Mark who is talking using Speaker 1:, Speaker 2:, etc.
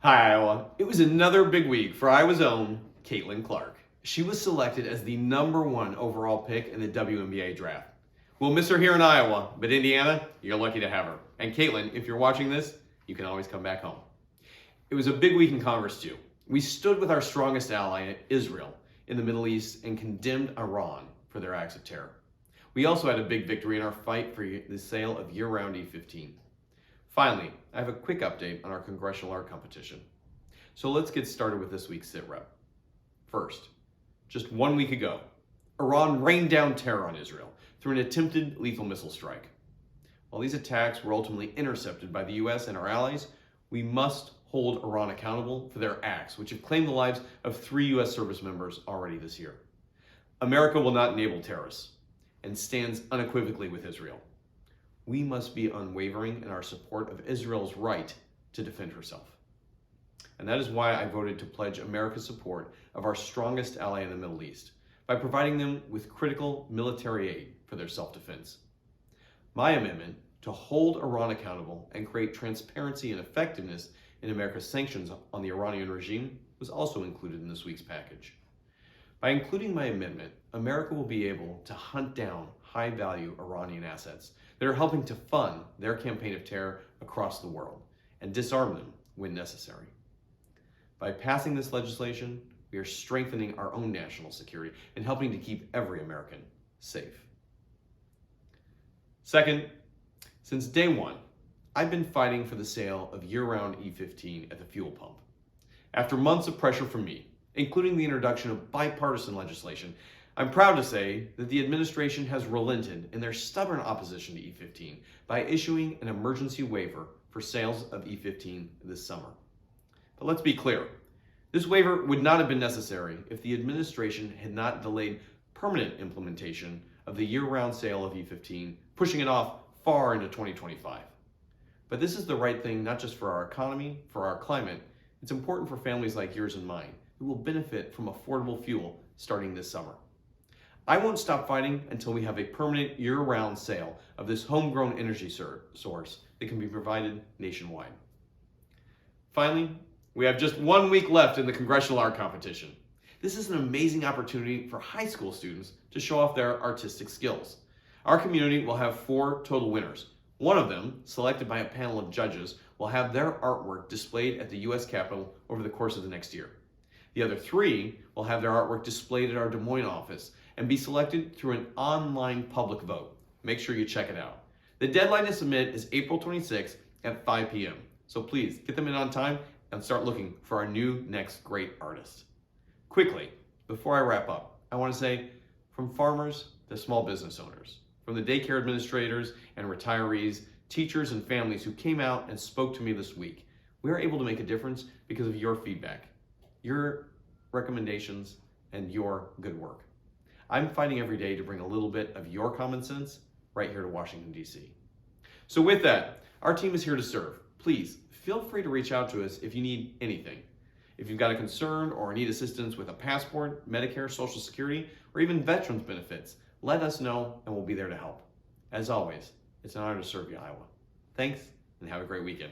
Speaker 1: Hi, Iowa. It was another big week for Iowa's own Caitlin Clark. She was selected as the #1 overall pick in the WNBA draft. We'll miss her here in Iowa, but Indiana, you're lucky to have her. And Caitlin, if you're watching this, you can always come back home. It was a big week in Congress, too. We stood with our strongest ally, Israel, in the Middle East and condemned Iran for their acts of terror. We also had a big victory in our fight for the sale of year-round E15. Finally, I have a quick update on our Congressional Art Competition. So let's get started with this week's sit rep. First, just 1 week ago, Iran rained down terror on Israel through an attempted lethal missile strike. While these attacks were ultimately intercepted by the US and our allies, we must hold Iran accountable for their acts, which have claimed the lives of 3 US service members already this year. America will not enable terrorists and stands unequivocally with Israel. We must be unwavering in our support of Israel's right to defend herself. And that is why I voted to pledge America's support of our strongest ally in the Middle East by providing them with critical military aid for their self-defense. My amendment to hold Iran accountable and create transparency and effectiveness in America's sanctions on the Iranian regime was also included in this week's package. By including my amendment, America will be able to hunt down high-value Iranian assets that are helping to fund their campaign of terror across the world and disarm them when necessary. By passing this legislation, we are strengthening our own national security and helping to keep every American safe. Second, since day one, I've been fighting for the sale of year-round E15 at the fuel pump. After months of pressure from me, including the introduction of bipartisan legislation, I'm proud to say that the administration has relented in their stubborn opposition to E15 by issuing an emergency waiver for sales of E15 this summer. But let's be clear, this waiver would not have been necessary if the administration had not delayed permanent implementation of the year-round sale of E15, pushing it off far into 2025. But this is the right thing not just for our economy, for our climate, it's important for families like yours and mine who will benefit from affordable fuel starting this summer. I won't stop fighting until we have a permanent year-round sale of this homegrown energy source that can be provided nationwide. Finally, we have just 1 week left in the Congressional Art Competition. This is an amazing opportunity for high school students to show off their artistic skills. Our community will have 4 total winners. One of them, selected by a panel of judges, will have their artwork displayed at the US Capitol over the course of the next year. The other 3 will have their artwork displayed at our Des Moines office and be selected through an online public vote. Make sure you check it out. The deadline to submit is April 26th at 5 p.m. So please get them in on time and start looking for our new next great artist. Quickly, before I wrap up, I want to say from farmers to small business owners, from the daycare administrators and retirees, teachers and families who came out and spoke to me this week, we are able to make a difference because of your feedback, your recommendations, and your good work. I'm fighting every day to bring a little bit of your common sense right here to Washington, D.C. So with that, our team is here to serve. Please feel free to reach out to us if you need anything. If you've got a concern or need assistance with a passport, Medicare, Social Security, or even veterans benefits, let us know and we'll be there to help. As always, it's an honor to serve you, Iowa. Thanks and have a great weekend.